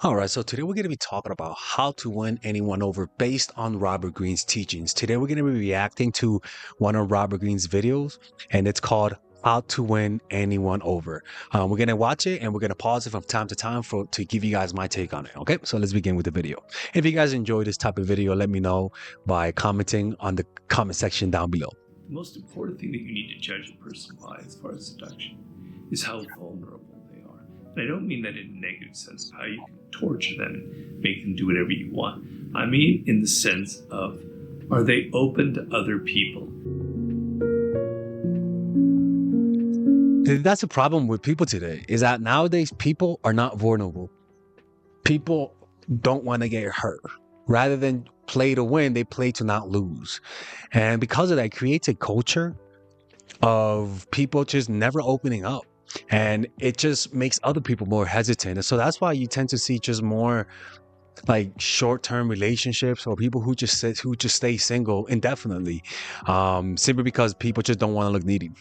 All right, so today we're going to be talking about how to win anyone over based on Robert Greene's teachings. Today we're going to be reacting to one of Robert Greene's videos, and it's called How to Win Anyone Over. We're going to watch it and we're going to pause it from time to time to give you guys my take on it. Okay, so let's begin with the video. If you guys enjoy this type of video, let me know by commenting on the comment section down below. The most important thing that you need to judge a person by as far as seduction is how vulnerable they are. And I don't mean that in a negative sense of how you can torture them and make them do whatever you want. I mean in the sense of, are they open to other people? That's the problem with people today, is that nowadays people are not vulnerable. People don't want to get hurt. Rather than play to win, they play to not lose. And because of that, it creates a culture of people just never opening up. And it just makes other people more hesitant. And so that's why you tend to see just more like short-term relationships or people who just stay single indefinitely, simply because people just don't want to look needy.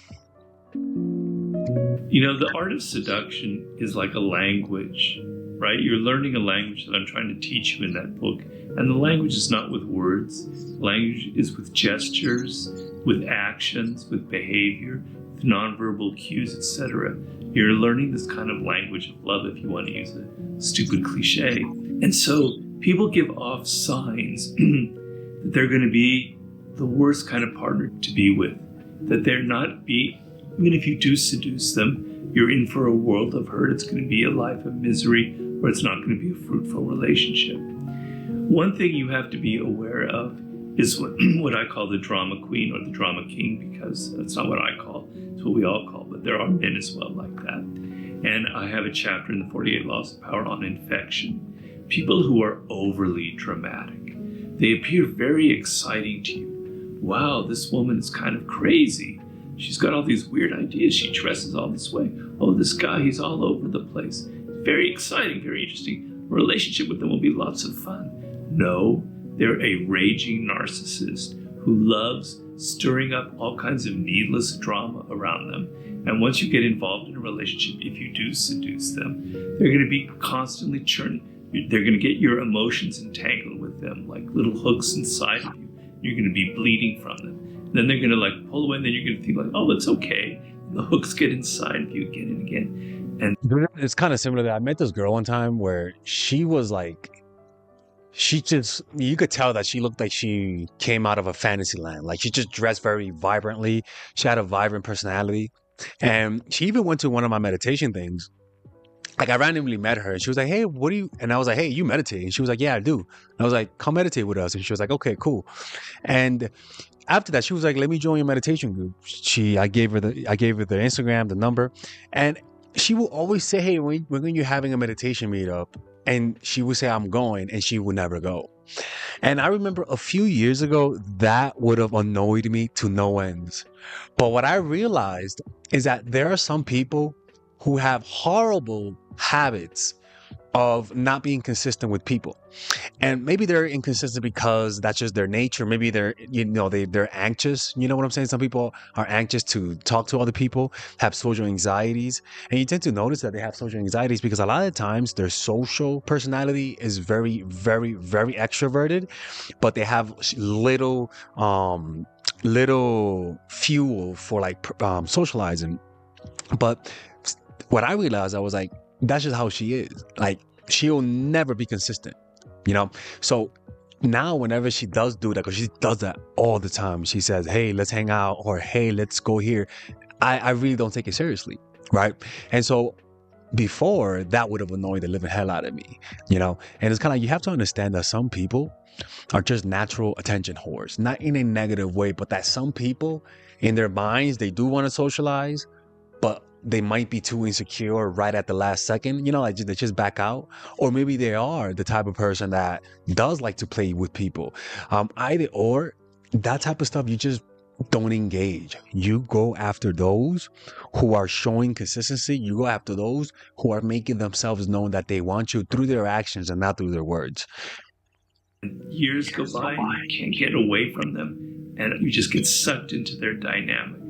You know, the art of seduction is like a language, right? You're learning a language that I'm trying to teach you in that book. And the language is not with words. Language is with gestures, with actions, with behavior, with nonverbal cues, etc. You're learning this kind of language of love, if you want to use a stupid cliche. And so people give off signs that they're going to be the worst kind of partner to be with, that they're not being. Even if you do seduce them, you're in for a world of hurt. It's going to be a life of misery, or it's not going to be a fruitful relationship. One thing you have to be aware of is what I call the drama queen or the drama king, because that's not what I call, it's what we all call, but there are men as well like that. And I have a chapter in the 48 Laws of Power on infection. People who are overly dramatic. They appear very exciting to you. Wow, this woman is kind of crazy. She's got all these weird ideas. She dresses all this way. Oh, this guy, he's all over the place. Very exciting, very interesting. A relationship with them will be lots of fun. No, they're a raging narcissist who loves stirring up all kinds of needless drama around them. And once you get involved in a relationship, if you do seduce them, they're going to be constantly churning. They're going to get your emotions entangled with them like little hooks inside of you. You're going to be bleeding from them. Then they're going to like pull away, and then you're going to think like, oh, it's okay. And the hooks get inside of you again and again. And it's kind of similar to that. I met this girl one time where she was like, you could tell that she looked like she came out of a fantasy land. Like she just dressed very vibrantly. She had a vibrant personality. And she even went to one of my meditation things. Like I randomly met her and she was like, hey, what do you, and I was like, hey, you meditate? And she was like, yeah, I do. And I was like, come meditate with us. And she was like, okay, cool. And after that, she was like, let me join your meditation group. I gave her the Instagram, the number. And she will always say, hey, when you're having a meditation meetup, and she would say, I'm going, and she would never go. And I remember a few years ago, that would have annoyed me to no ends. But what I realized is that there are some people who have horrible habits of not being consistent with people. And maybe they're inconsistent because that's just their nature. Maybe they're anxious. You know what I'm saying? Some people are anxious to talk to other people, have social anxieties. And you tend to notice that they have social anxieties because a lot of times their social personality is very, very, very extroverted, but they have little fuel for like socializing. But what I realized, I was like, that's just how she is. Like, she'll never be consistent, you know? So now whenever she does do that, because she does that all the time, she says, hey, let's hang out, or hey, let's go here. I really don't take it seriously, right? And so before, that would have annoyed the living hell out of me, you know? And it's kind of like, you have to understand that some people are just natural attention whores, not in a negative way, but that some people in their minds, they do want to socialize, but they might be too insecure right at the last second, you know, like they just back out. Or maybe they are the type of person that does like to play with people. Either or, that type of stuff, you just don't engage. You go after those who are showing consistency. You go after those who are making themselves known that they want you through their actions and not through their words. Years go by and you can't get away from them, and you just get sucked into their dynamic.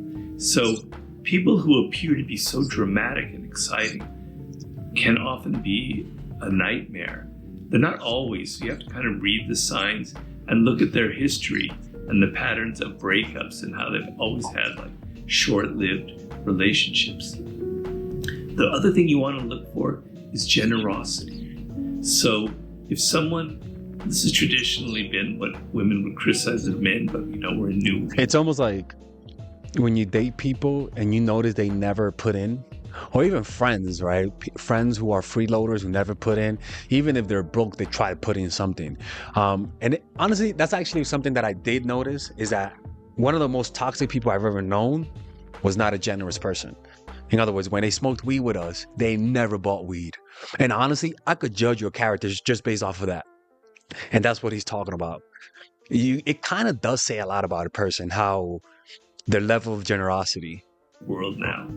So people who appear to be so dramatic and exciting can often be a nightmare. They're not always, so you have to kind of read the signs and look at their history and the patterns of breakups and how they've always had like short-lived relationships. The other thing you want to look for is generosity. So if someone, this has traditionally been what women would criticize of men, but we're new. It's almost like when you date people and you notice they never put in, or even friends, right? Friends who are freeloaders who never put in, even if they're broke, they try to put in something. Honestly, that's actually something that I did notice, is that one of the most toxic people I've ever known was not a generous person. In other words, when they smoked weed with us, they never bought weed. And honestly, I could judge your characters just based off of that. And that's what he's talking about. It kind of does say a lot about a person, how their level of generosity. World now.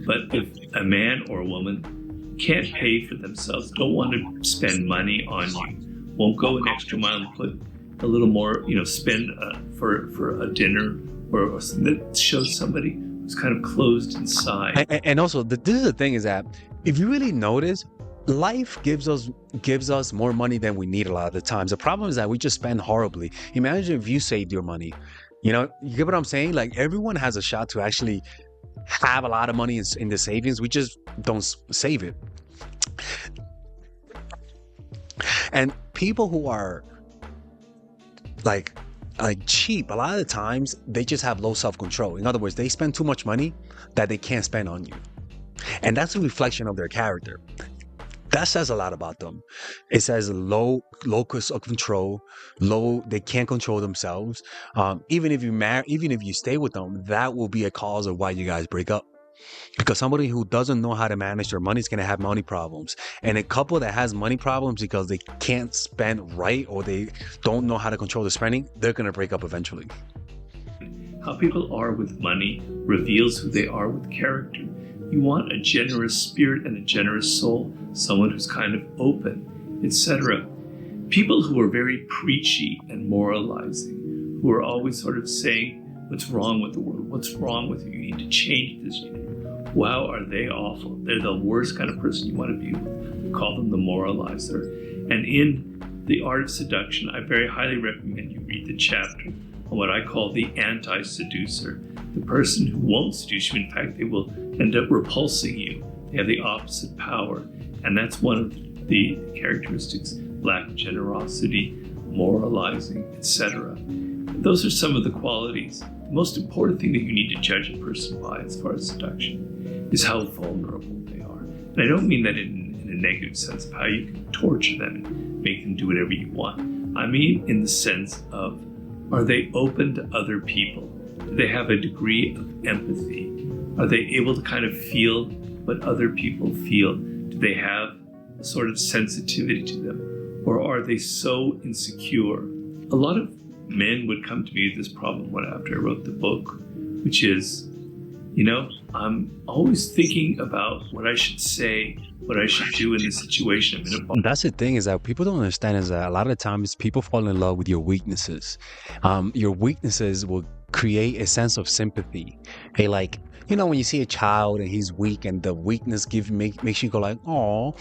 But if a man or a woman can't pay for themselves, don't want to spend money on you, won't go an extra mile and put a little more, spend for a dinner or something that shows somebody who's kind of closed inside. And also, this is the thing, is that if you really notice, life gives us more money than we need a lot of the times. The problem is that we just spend horribly. Imagine if you saved your money. You get what I'm saying? Like, everyone has a shot to actually have a lot of money in the savings. We just don't save it. And people who are like cheap, a lot of the times they just have low self-control. In other words, they spend too much money that they can't spend on you. And that's a reflection of their character. That says a lot about them. It says low locus of control, they can't control themselves. Even if you stay with them, that will be a cause of why you guys break up. Because somebody who doesn't know how to manage their money is going to have money problems. And a couple that has money problems because they can't spend right, or they don't know how to control the spending, they're going to break up eventually. How people are with money reveals who they are with character. You want a generous spirit and a generous soul, someone who's kind of open, etc. People who are very preachy and moralizing, who are always sort of saying, what's wrong with the world? What's wrong with you? You need to change this. Wow, are they awful? They're the worst kind of person you want to be with. We call them the moralizer. And in The Art of Seduction, I very highly recommend you read the chapter on what I call the anti-seducer, the person who won't seduce you. In fact, they will end up repulsing you. They have the opposite power. And that's one of the characteristics: lack of generosity, moralizing, etc. Those are some of the qualities. The most important thing that you need to judge a person by as far as seduction is how vulnerable they are. And I don't mean that in a negative sense of how you can torture them and make them do whatever you want. I mean in the sense of, are they open to other people? Do they have a degree of empathy? Are they able to kind of feel what other people feel? Do they have a sort of sensitivity to them? Or are they so insecure? A lot of men would come to me with this problem after I wrote the book, which is, I'm always thinking about what I should say, what I should do in this situation. That's the thing, is that people don't understand, is that a lot of times people fall in love with your weaknesses. Your weaknesses will create a sense of sympathy. Hey, like, when you see a child and he's weak, and the weakness makes you go like, oh.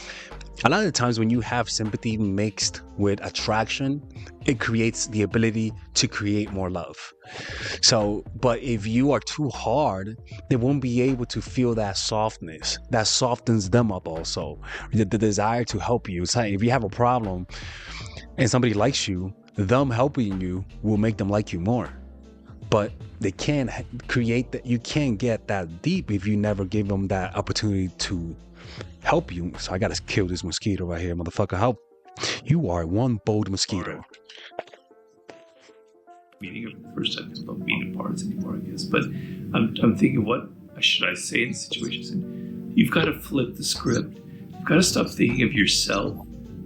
A lot of the times when you have sympathy mixed with attraction, it creates the ability to create more love. So, but if you are too hard, they won't be able to feel that softness. That softens them up also. The desire to help you. It's like, if you have a problem and somebody likes you, them helping you will make them like you more. But they can't create that. You can't get that deep if you never give them that opportunity to help you. So I gotta kill this mosquito right here, motherfucker. Help. You are one bold mosquito. Meeting of the first time, about meeting parts anymore, I guess. But I'm thinking, what should I say in situations? And you've got to flip the script. You've got to stop thinking of yourself,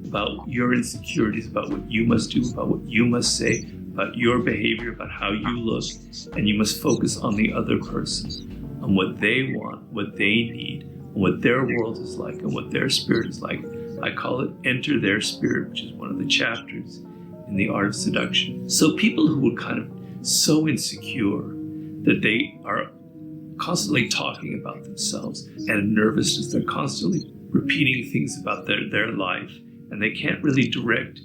about your insecurities, about what you must do, about what you must say, about your behavior, about how you look, and you must focus on the other person, on what they want, what they need, on what their world is like, and what their spirit is like. I call it Enter Their Spirit, which is one of the chapters in The Art of Seduction. So people who are kind of so insecure that they are constantly talking about themselves, and nervousness, they're constantly repeating things about their life, and they can't really direct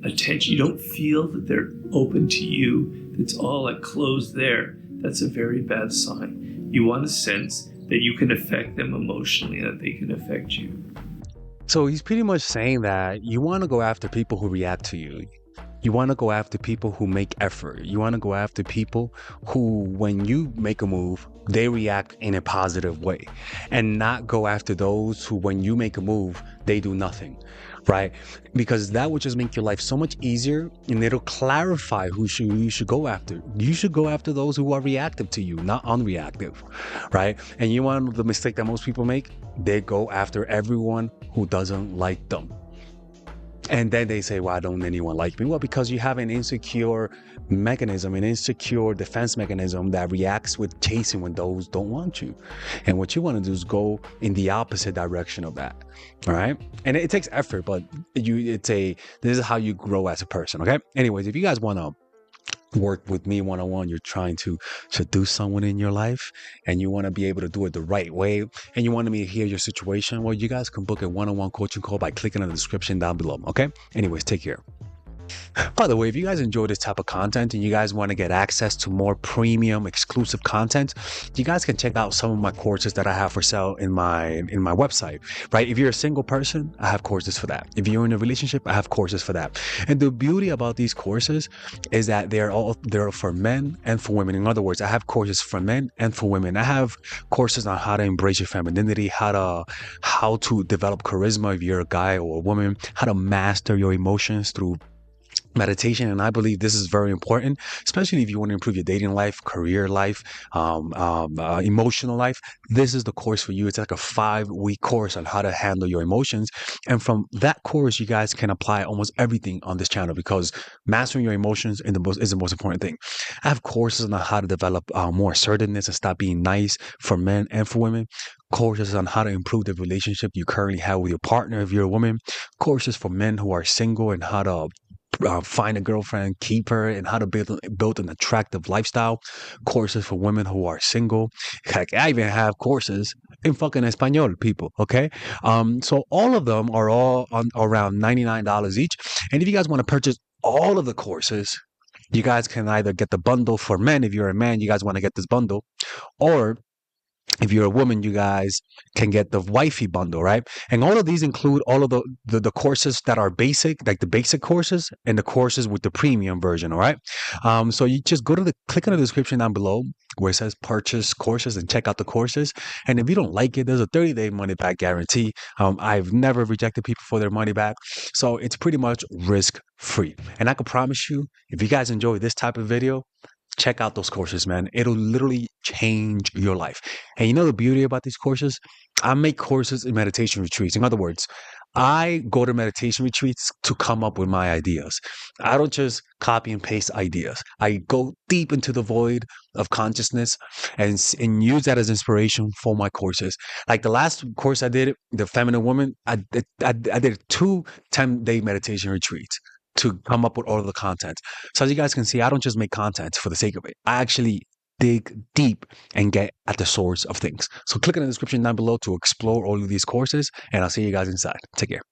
attention. You don't feel that they're open to you. It's all like closed there. That's a very bad sign. You want to sense that you can affect them emotionally, and that they can affect you. So he's pretty much saying that you want to go after people who react to you. You want to go after people who make effort. You want to go after people who, when you make a move, they react in a positive way, and not go after those who, when you make a move, they do nothing, right? Because that would just make your life so much easier, and it'll clarify who you should go after. You should go after those who are reactive to you, not unreactive, right? And you want the mistake that most people make? They go after everyone who doesn't like them. And then they say, why don't anyone like me? Well, because you have an insecure mechanism, an insecure defense mechanism that reacts with chasing when those don't want you. And what you want to do is go in the opposite direction of that. All right. And it takes effort, but this is how you grow as a person. Okay. Anyways, if you guys want to work with me one-on-one, you're trying to seduce someone in your life, and you want to be able to do it the right way, and you want me to hear your situation, well, you guys can book a one-on-one coaching call by clicking on the description down below. Okay. Anyways, take care. By the way, if you guys enjoy this type of content and you guys want to get access to more premium exclusive content, you guys can check out some of my courses that I have for sale in my website, right? If you're a single person, I have courses for that. If you're in a relationship, I have courses for that. And the beauty about these courses is that they're for men and for women. In other words, I have courses for men and for women. I have courses on how to embrace your femininity, how to develop charisma if you're a guy or a woman, how to master your emotions through meditation. And I believe this is very important, especially if you want to improve your dating life, career life, emotional life. This is the course for you. It's like a 5-week course on how to handle your emotions. And from that course, you guys can apply almost everything on this channel, because mastering your emotions is the most important thing. I have courses on how to develop more assertiveness and stop being nice for men and for women. Courses on how to improve the relationship you currently have with your partner if you're a woman. Courses for men who are single and how to find a girlfriend, keep her, and how to build an attractive lifestyle. Courses for women who are single. Heck, I even have courses in fucking Espanol, people. Okay, so all of them are all on around $99 each. And if you guys want to purchase all of the courses, you guys can either get the bundle for men. If you're a man, you guys want to get this bundle, or if you're a woman, you guys can get the wifey bundle, right? And all of these include all of the courses that are basic, like the basic courses, and the courses with the premium version, all right? So you just click on the description down below where it says purchase courses and check out the courses. And if you don't like it, there's a 30-day money back guarantee. I've never rejected people for their money back. So it's pretty much risk free. And I can promise you, if you guys enjoy this type of video, check out those courses, man. It'll literally change your life. And you know the beauty about these courses? I make courses in meditation retreats. In other words, I go to meditation retreats to come up with my ideas. I don't just copy and paste ideas. I go deep into the void of consciousness and use that as inspiration for my courses. Like the last course I did, the Feminine Woman, I did 2 10-day meditation retreats to come up with all of the content. So as you guys can see, I don't just make content for the sake of it. I actually dig deep and get at the source of things. So click in the description down below to explore all of these courses, and I'll see you guys inside. Take care.